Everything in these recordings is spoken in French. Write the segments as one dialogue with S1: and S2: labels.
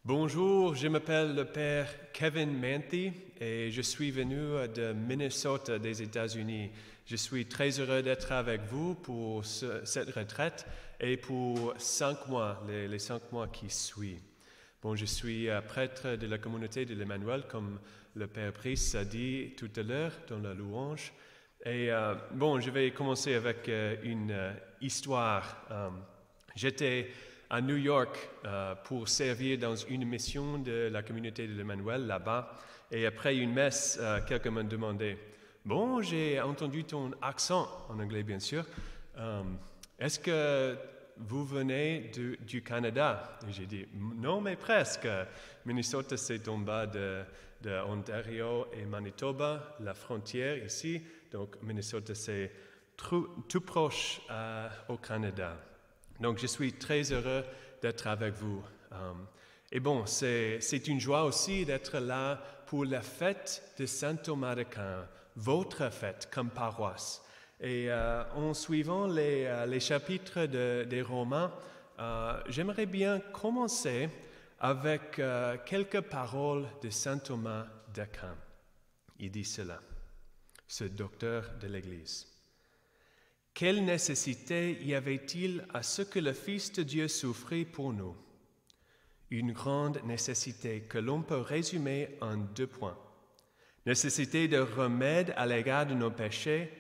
S1: Bonjour, je m'appelle le Père Kevin Manthey et je suis venu de Minnesota des États-Unis. Je suis très heureux d'être avec vous pour cette retraite et pour 5 mois, les 5 mois qui suivent. Bon, je suis prêtre de la communauté de l'Emmanuel, comme le Père Brice a dit tout à l'heure dans la louange. Et je vais commencer avec une histoire. J'étais à New York pour servir dans une mission de la communauté de l'Emmanuel là-bas. Et après une messe, quelqu'un m'a demandé « Bon, j'ai entendu ton accent, en anglais bien sûr. Est-ce que vous venez du Canada ?» Et j'ai dit « Non, mais presque. Minnesota, c'est en bas de Ontario et Manitoba, la frontière ici. Donc Minnesota, c'est tout proche au Canada. » Donc, je suis très heureux d'être avec vous. C'est une joie aussi d'être là pour la fête de Saint Thomas d'Aquin, votre fête comme paroisse. Et en suivant les chapitres des Romains, j'aimerais bien commencer avec quelques paroles de Saint Thomas d'Aquin. Il dit cela, ce docteur de l'Église. Quelle nécessité y avait-il à ce que le Fils de Dieu souffrit pour nous? Une grande nécessité que l'on peut résumer en 2 points. Nécessité de remède à l'égard de nos péchés,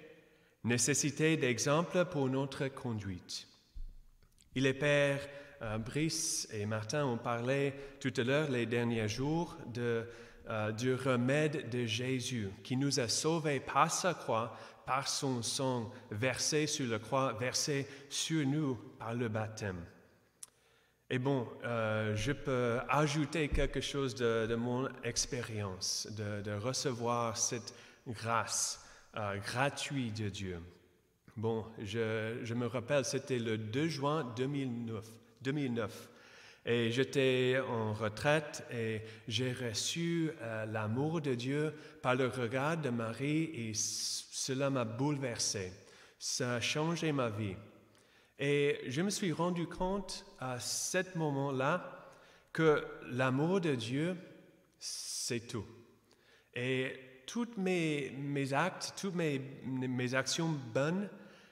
S1: nécessité d'exemple pour notre conduite. Et les pères Brice et Martin ont parlé tout à l'heure, les derniers jours, du remède de Jésus qui nous a sauvés par sa croix, par son sang versé sur la croix, versé sur nous par le baptême. Et je peux ajouter quelque chose de mon expérience, de recevoir cette grâce gratuite de Dieu. Je me rappelle, c'était le 2 juin 2009. Et j'étais en retraite et j'ai reçu l'amour de Dieu par le regard de Marie et cela m'a bouleversé. Ça a changé ma vie. Et je me suis rendu compte à ce moment-là que l'amour de Dieu, c'est tout. Et tous mes actes, toutes mes actions bonnes,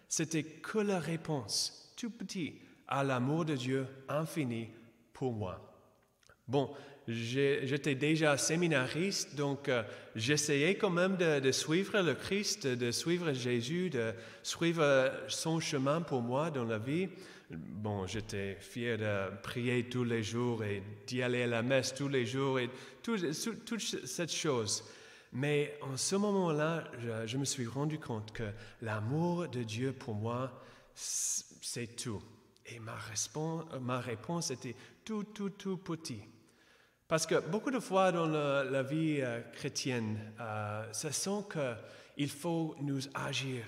S1: c'était que la réponse, tout petit, à l'amour de Dieu infini pour moi. J'étais déjà séminariste, donc j'essayais quand même de suivre le Christ, de suivre Jésus, de suivre son chemin pour moi dans la vie. J'étais fier de prier tous les jours et d'y aller à la messe tous les jours et toute cette chose. Mais en ce moment-là, je me suis rendu compte que l'amour de Dieu pour moi, c'est tout. Et ma réponse était tout petit. Parce que beaucoup de fois dans la vie chrétienne, ça sent qu'il faut nous agir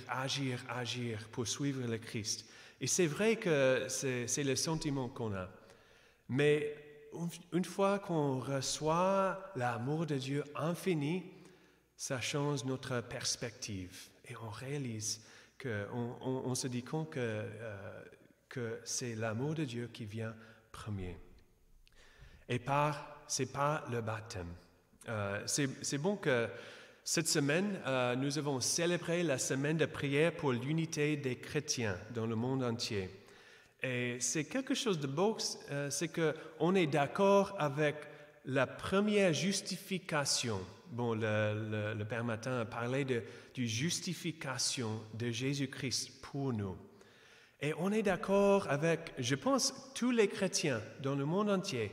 S1: pour suivre le Christ. Et c'est vrai que c'est le sentiment qu'on a. Mais une fois qu'on reçoit l'amour de Dieu infini, ça change notre perspective. Et on réalise on se dit compte que c'est l'amour de Dieu qui vient premier. Et c'est par le baptême. C'est bon que cette semaine, nous avons célébré la semaine de prière pour l'unité des chrétiens dans le monde entier. Et c'est quelque chose de beau, c'est qu'on est d'accord avec la première justification. Le Père Martin a parlé de justification de Jésus-Christ pour nous. Et on est d'accord avec, je pense, tous les chrétiens dans le monde entier,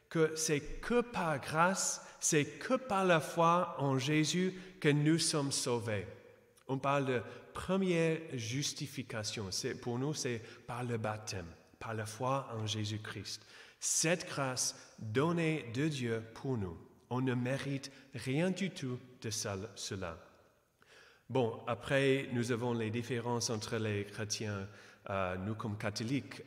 S1: que c'est que par grâce, c'est que par la foi en Jésus que nous sommes sauvés. On parle de première justification. Pour nous, c'est par le baptême, par la foi en Jésus-Christ. Cette grâce donnée de Dieu pour nous. On ne mérite rien du tout de cela. Après, nous avons les différences entre les chrétiens. Nous, comme catholiques,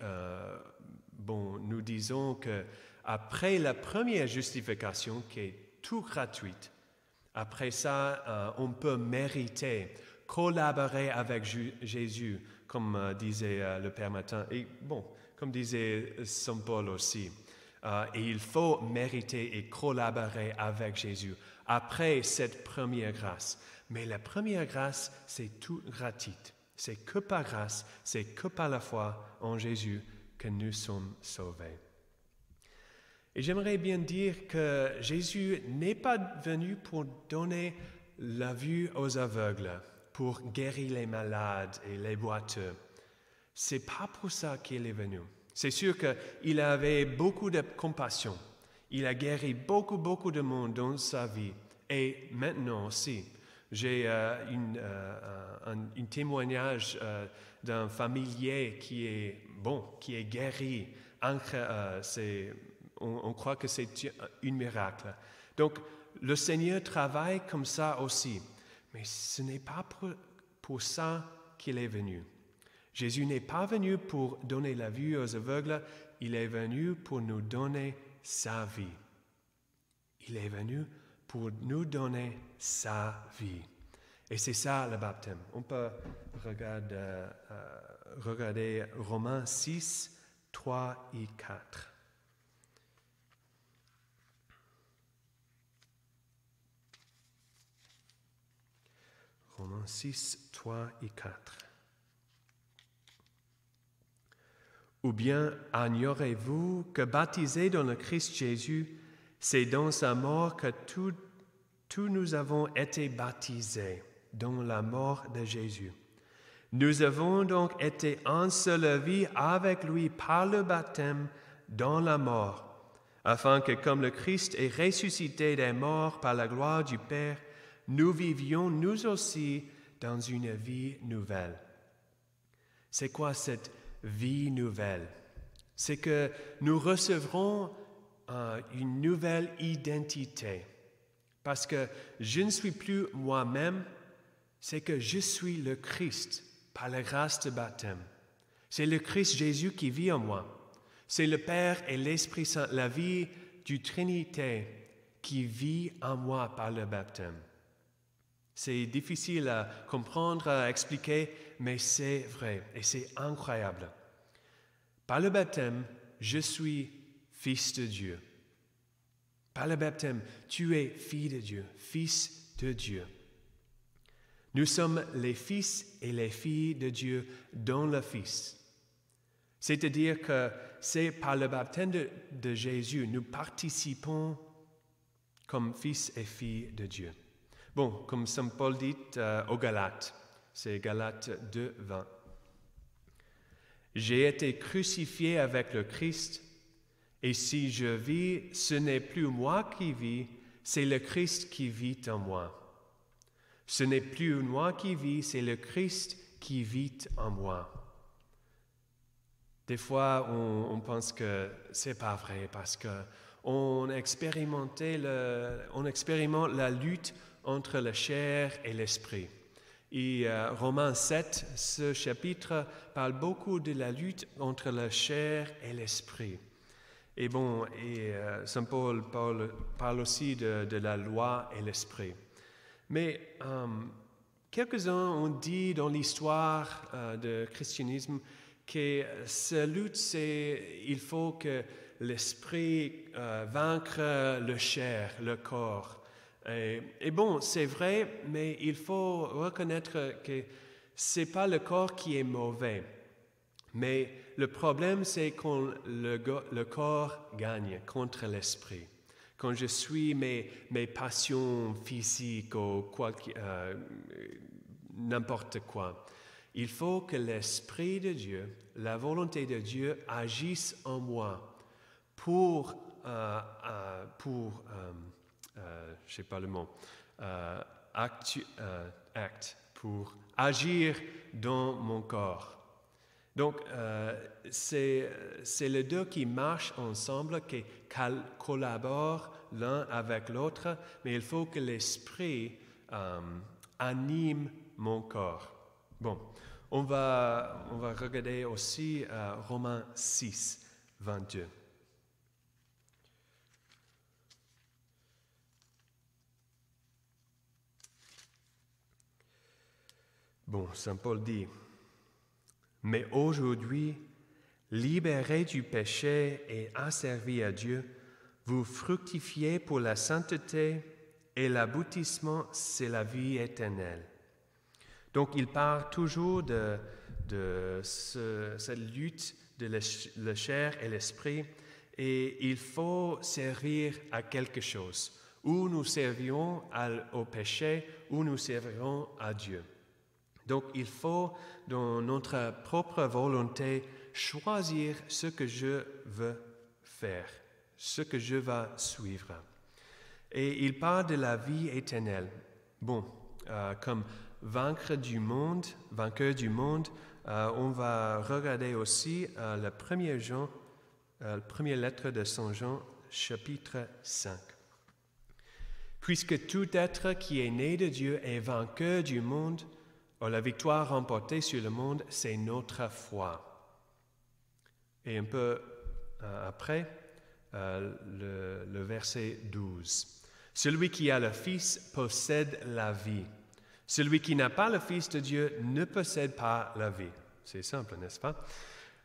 S1: nous disons que après la première justification, qui est tout gratuite, après ça, on peut mériter, collaborer avec Jésus, comme disait le Père Martin, et comme disait Saint Paul aussi. Et il faut mériter et collaborer avec Jésus après cette première grâce. Mais la première grâce, c'est tout gratuit. C'est que par grâce, c'est que par la foi en Jésus que nous sommes sauvés. Et j'aimerais bien dire que Jésus n'est pas venu pour donner la vue aux aveugles, pour guérir les malades et les boiteux. C'est pas pour ça qu'il est venu. C'est sûr qu'il avait beaucoup de compassion. Il a guéri beaucoup de monde dans sa vie. Et maintenant aussi, j'ai un témoignage d'un familier qui est guéri. On croit que c'est un miracle. Donc, le Seigneur travaille comme ça aussi. Mais ce n'est pas pour ça qu'il est venu. Jésus n'est pas venu pour donner la vue aux aveugles, il est venu pour nous donner sa vie. Il est venu pour nous donner sa vie. Et c'est ça le baptême. On peut regarder Romains 6, 3 et 4. Romains 6, 3 et 4. Ou bien ignorez-vous que baptisés dans le Christ Jésus, c'est dans sa mort que tous nous avons été baptisés, dans la mort de Jésus. Nous avons donc été ensevelis avec lui par le baptême dans la mort, afin que comme le Christ est ressuscité des morts par la gloire du Père, nous vivions nous aussi dans une vie nouvelle. C'est quoi cette vie nouvelle? C'est que nous recevrons une nouvelle identité. Parce que je ne suis plus moi-même, c'est que je suis le Christ par la grâce de baptême. C'est le Christ Jésus qui vit en moi. C'est le Père et l'Esprit Saint, la vie du Trinité qui vit en moi par le baptême. C'est difficile à comprendre, à expliquer, mais c'est vrai et c'est incroyable. Par le baptême, je suis fils de Dieu. Par le baptême, tu es fille de Dieu, fils de Dieu. Nous sommes les fils et les filles de Dieu dans le Fils. C'est-à-dire que c'est par le baptême de Jésus, nous participons comme fils et filles de Dieu. Bon, comme Saint Paul dit aux Galates, c'est Galates 2, 20. J'ai été crucifié avec le Christ, et si je vis, ce n'est plus moi qui vis, c'est le Christ qui vit en moi. Ce n'est plus moi qui vis, c'est le Christ qui vit en moi. Des fois, on pense que c'est pas vrai parce qu'on expérimente la lutte entre la chair et l'esprit. Et Romains 7, ce chapitre parle beaucoup de la lutte entre la chair et l'esprit. Et Saint Paul parle aussi de la loi et l'esprit. Mais quelques-uns ont dit dans l'histoire du christianisme que cette lutte, il faut que l'esprit vaincre le chair, le corps. Et bon, c'est vrai, mais il faut reconnaître que ce n'est pas le corps qui est mauvais. Mais le problème, c'est quand le corps gagne contre l'esprit. Quand je suis mes passions physiques ou n'importe quoi. Il faut que l'Esprit de Dieu, la volonté de Dieu agisse en moi pour agir dans mon corps. Donc, c'est les deux qui marchent ensemble, qui collaborent l'un avec l'autre, mais il faut que l'esprit anime mon corps. Bon, on va regarder aussi Romains 6, 22. Bon, Saint Paul dit, « Mais aujourd'hui, libérés du péché et asservis à Dieu, vous fructifiez pour la sainteté et l'aboutissement, c'est la vie éternelle. Donc, il parle toujours de cette lutte de la chair et l'esprit, et il faut servir à quelque chose. Ou nous servirons au péché, ou nous servirons à Dieu. Donc, il faut, dans notre propre volonté, choisir ce que je veux faire, ce que je vais suivre. Et il parle de la vie éternelle. Bon, comme vainqueur du monde, on va regarder aussi la première lettre de Saint Jean, chapitre 5. Puisque tout être qui est né de Dieu est vainqueur du monde, la victoire remportée sur le monde, c'est notre foi. Et un peu après, le verset 12. Celui qui a le Fils possède la vie. Celui qui n'a pas le Fils de Dieu ne possède pas la vie. C'est simple, n'est-ce pas?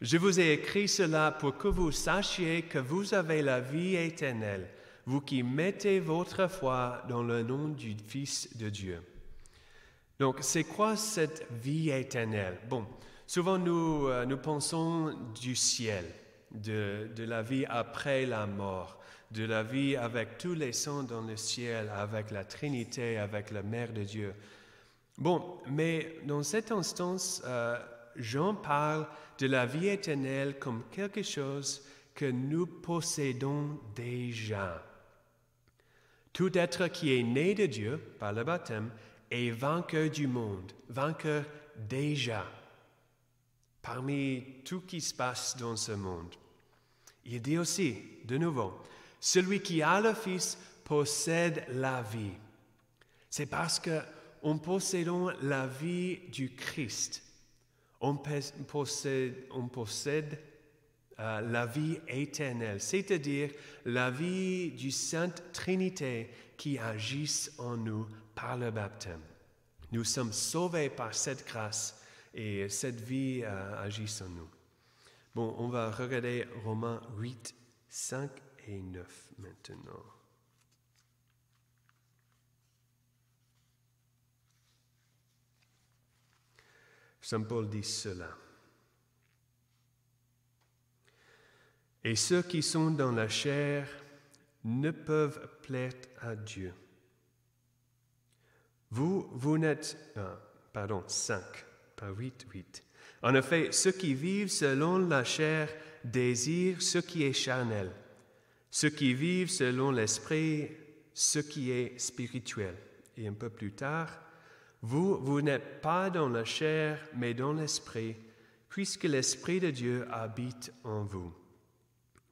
S1: Je vous ai écrit cela pour que vous sachiez que vous avez la vie éternelle, vous qui mettez votre foi dans le nom du Fils de Dieu. Donc, c'est quoi cette vie éternelle? Bon, souvent nous pensons du ciel, de la vie après la mort, de la vie avec tous les saints dans le ciel, avec la Trinité, avec la Mère de Dieu. Bon, mais dans cette instance, Jean parle de la vie éternelle comme quelque chose que nous possédons déjà. Tout être qui est né de Dieu par le baptême est vainqueur du monde, vainqueur déjà, parmi tout qui se passe dans ce monde. Il dit aussi, de nouveau, celui qui a le Fils possède la vie. C'est parce qu'en possédant la vie du Christ, on possède la vie éternelle, c'est-à-dire la vie du Sainte Trinité qui agisse en nous par le baptême. Nous sommes sauvés par cette grâce et cette vie agisse en nous. Bon, on va regarder Romains 8, 5 et 9 maintenant. Saint Paul dit cela. Et ceux qui sont dans la chair ne peuvent plaire à Dieu. Vous n'êtes... 5, pas 8. En effet, ceux qui vivent selon la chair désirent ce qui est charnel. Ceux qui vivent selon l'esprit, ce qui est spirituel. Et un peu plus tard, vous n'êtes pas dans la chair, mais dans l'esprit, puisque l'Esprit de Dieu habite en vous.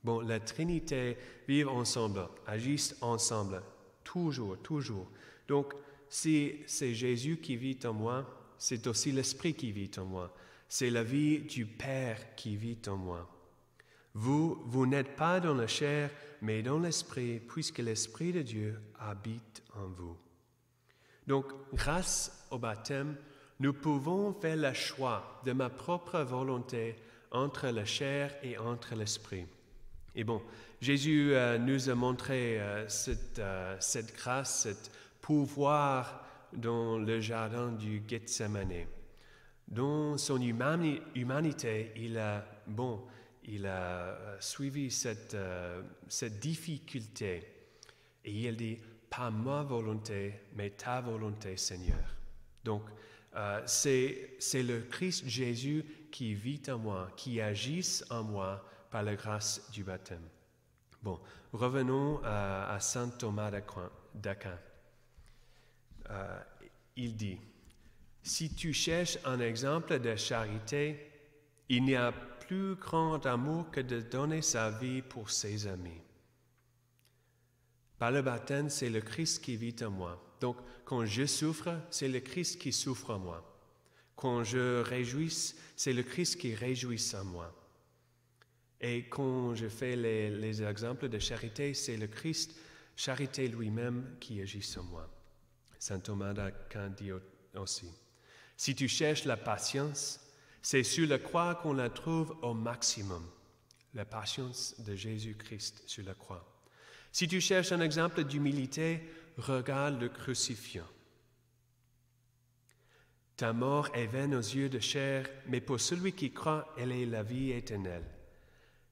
S1: Bon, la Trinité vit ensemble, agissent ensemble, toujours. Donc, si c'est Jésus qui vit en moi, c'est aussi l'Esprit qui vit en moi. C'est la vie du Père qui vit en moi. Vous n'êtes pas dans la chair, mais dans l'Esprit, puisque l'Esprit de Dieu habite en vous. Donc, grâce au baptême, nous pouvons faire le choix de ma propre volonté entre la chair et entre l'Esprit. Et bon, Jésus nous a montré cette grâce, ce pouvoir dans le jardin du Gethsemane. Dans son humanité, il a suivi cette difficulté. Et il dit, pas ma volonté, mais ta volonté, Seigneur. Donc, c'est le Christ Jésus qui vit en moi, qui agit en moi par la grâce du baptême. Bon, revenons à saint Thomas d'Aquin. Il dit, si tu cherches un exemple de charité, il n'y a plus grand amour que de donner sa vie pour ses amis. Par le baptême, c'est le Christ qui vit en moi. Donc, quand je souffre, c'est le Christ qui souffre en moi. Quand je réjouis, c'est le Christ qui réjouit en moi. Et quand je fais les exemples de charité, c'est le Christ, charité lui-même, qui agit en moi. Saint Thomas d'Aquin dit aussi, si tu cherches la patience, C'est sur la croix qu'on la trouve au maximum, la passion de Jésus-Christ sur la croix. Si tu cherches un exemple d'humilité, regarde le crucifiant. Ta mort est vaine aux yeux de chair, mais pour celui qui croit, elle est la vie éternelle.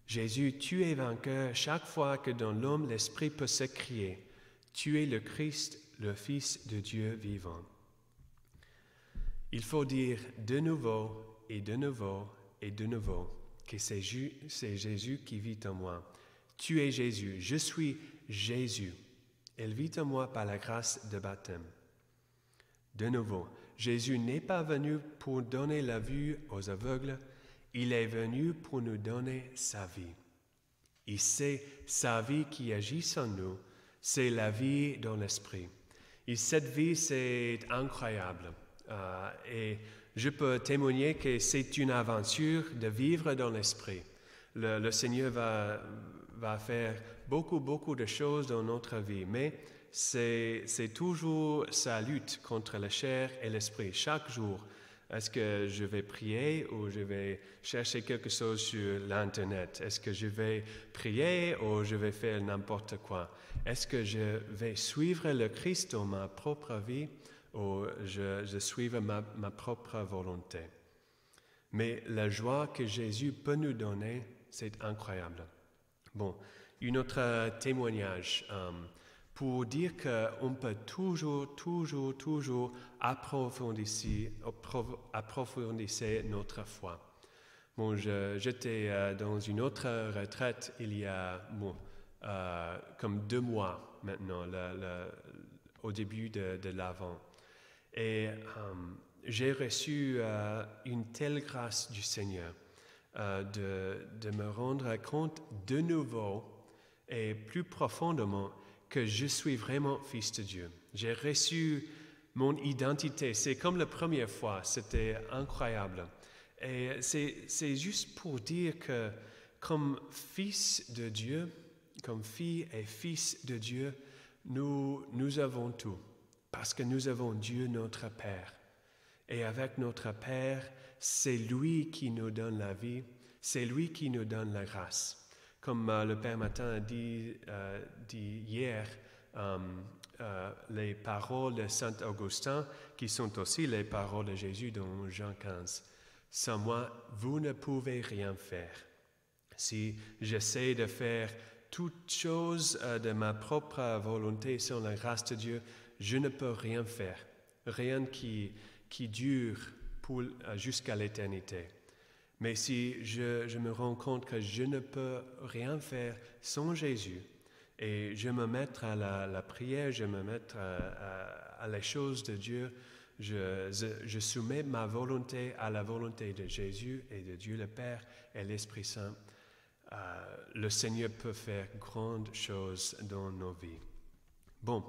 S1: Jésus, tu es vainqueur chaque fois que dans l'homme l'Esprit peut s'écrier. Tu es le Christ, le Fils de Dieu vivant. Il faut dire de nouveau et de nouveau et de nouveau que c'est Jésus qui vit en moi. Tu es Jésus, je suis Jésus. Elle vit en moi par la grâce de baptême. De nouveau, Jésus n'est pas venu pour donner la vue aux aveugles, il est venu pour nous donner sa vie. Et c'est sa vie qui agit en nous, c'est la vie dans l'esprit. Et cette vie, c'est incroyable. Et je peux témoigner que c'est une aventure de vivre dans l'esprit. Le Seigneur va faire beaucoup de choses dans notre vie, mais c'est toujours sa lutte contre la chair et l'esprit. Chaque jour, est-ce que je vais prier ou je vais chercher quelque chose sur l'Internet? Est-ce que je vais prier ou je vais faire n'importe quoi? Est-ce que je vais suivre le Christ dans ma propre vie ou je suivre ma propre volonté? Mais la joie que Jésus peut nous donner, c'est incroyable. Bon, un autre témoignage pour dire qu'on peut toujours approfondir notre foi. Bon, j'étais dans une autre retraite il y a comme 2 mois maintenant, au début de l'Avent. Et j'ai reçu une telle grâce du Seigneur de me rendre compte de nouveau et plus profondément que je suis vraiment fils de Dieu. J'ai reçu mon identité. C'est comme la première fois. C'était incroyable. Et c'est juste pour dire que comme fils de Dieu, comme fille et fils de Dieu, nous avons tout. Parce que nous avons Dieu notre Père. Et avec notre Père, c'est lui qui nous donne la vie. C'est lui qui nous donne la grâce. Comme le Père Martin a dit hier, les paroles de Saint Augustin, qui sont aussi les paroles de Jésus dans Jean 15. Sans moi, vous ne pouvez rien faire. Si j'essaie de faire toute chose de ma propre volonté sans la grâce de Dieu, je ne peux rien faire. Rien qui dure jusqu'à l'éternité. Mais si je me rends compte que je ne peux rien faire sans Jésus, et je me mets à la prière, je me mets à les choses de Dieu, je soumets ma volonté à la volonté de Jésus et de Dieu le Père et l'Esprit Saint, le Seigneur peut faire grandes choses dans nos vies. Bon,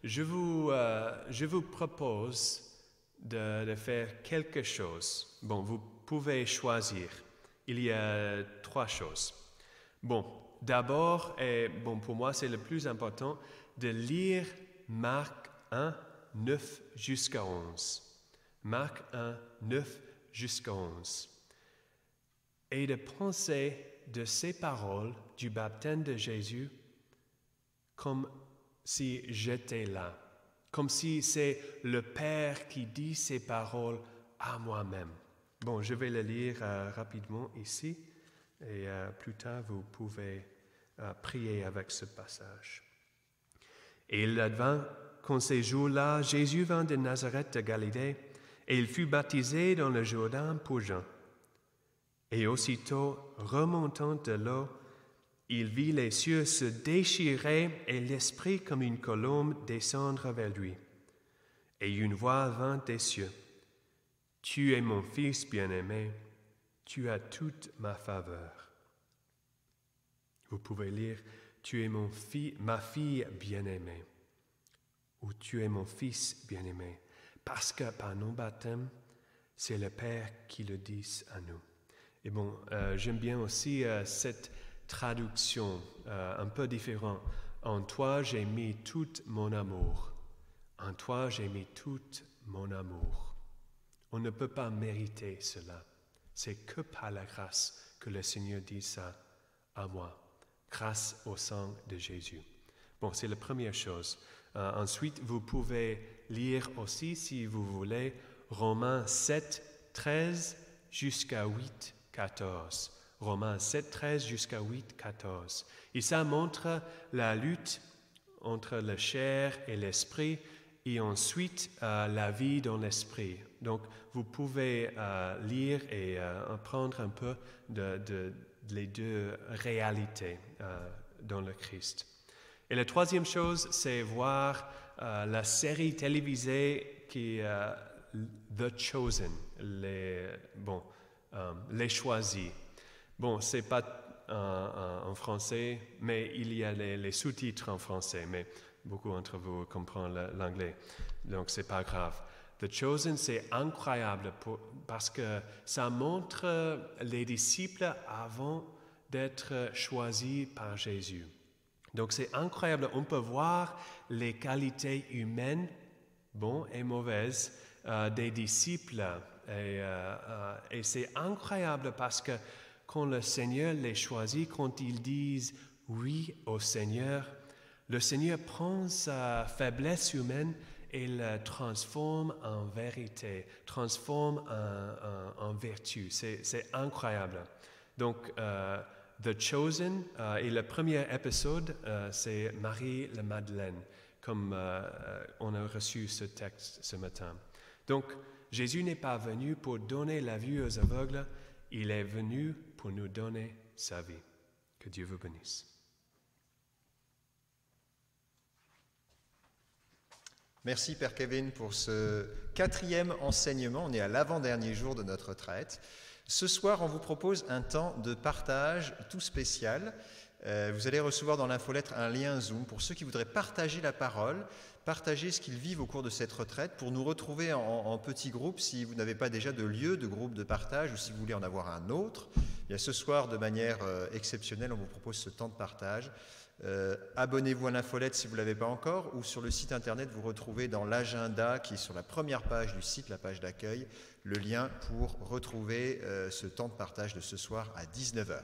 S1: je vous propose de faire quelque chose. Bon, vous pouvez choisir. Il y a 3 choses. Bon, d'abord, et bon, pour moi c'est le plus important, de lire Marc 1, 9 jusqu'à 11. Marc 1, 9 jusqu'à 11. Et de penser de ces paroles du baptême de Jésus comme si j'étais là. Comme si c'est le Père qui dit ces paroles à moi-même. Bon, je vais le lire rapidement ici, et plus tard vous pouvez prier avec ce passage. Et il advint qu'en ces jours-là, Jésus vint de Nazareth de Galilée, et il fut baptisé dans le Jourdain pour Jean. Et aussitôt, remontant de l'eau, il vit les cieux se déchirer et l'Esprit comme une colombe descendre vers lui. Et une voix vint des cieux. « Tu es mon Fils bien-aimé, tu as toute ma faveur. » Vous pouvez lire « Tu es ma fille bien-aimée » ou « Tu es mon Fils bien-aimé » parce que par nos baptêmes, c'est le Père qui le dit à nous. Et bon, j'aime bien aussi cette traduction un peu différente. En toi, j'ai mis tout mon amour. En toi, j'ai mis tout mon amour. On ne peut pas mériter cela. C'est que par la grâce que le Seigneur dit ça à moi, grâce au sang de Jésus. Bon, c'est la première chose. Ensuite, vous pouvez lire aussi, si vous voulez, Romains 7, 13 jusqu'à 8, 14. Romains 7, 13 jusqu'à 8, 14. Et ça montre la lutte entre la chair et l'esprit, et ensuite la vie dans l'esprit. Donc, vous pouvez lire et apprendre un peu de les deux réalités dans le Christ. Et la troisième chose, c'est voir la série télévisée qui est The Chosen, les choisis. Bon, c'est pas en français, mais il y a les sous-titres en français, mais beaucoup d'entre vous comprennent l'anglais, donc c'est pas grave. The Chosen, c'est incroyable parce que ça montre les disciples avant d'être choisis par Jésus. Donc c'est incroyable, on peut voir les qualités humaines, bonnes et mauvaises, des disciples. Et c'est incroyable parce que quand le Seigneur les choisit, quand ils disent oui au Seigneur, le Seigneur prend sa faiblesse humaine et la transforme en vérité, transforme en vertu. C'est incroyable. Donc, The Chosen, et le premier épisode, c'est Marie la Madeleine, comme on a reçu ce texte ce matin. Donc, Jésus n'est pas venu pour donner la vue aux aveugles, il est venu pour nous donner sa vie. Que Dieu vous bénisse.
S2: Merci Père Kevin pour ce 4e enseignement. On est à l'avant-dernier jour de notre retraite. Ce soir, on vous propose un temps de partage tout spécial. Vous allez recevoir dans l'infolettre un lien Zoom pour ceux qui voudraient partager la parole, partager ce qu'ils vivent au cours de cette retraite, pour nous retrouver en petits groupes si vous n'avez pas déjà de lieu de groupe de partage ou si vous voulez en avoir un autre. Bien, ce soir, de manière exceptionnelle, on vous propose ce temps de partage. Abonnez-vous à l'infolette si vous ne l'avez pas encore, ou sur le site internet, vous retrouvez dans l'agenda qui est sur la première page du site, la page d'accueil, le lien pour retrouver ce temps de partage de ce soir à 19h.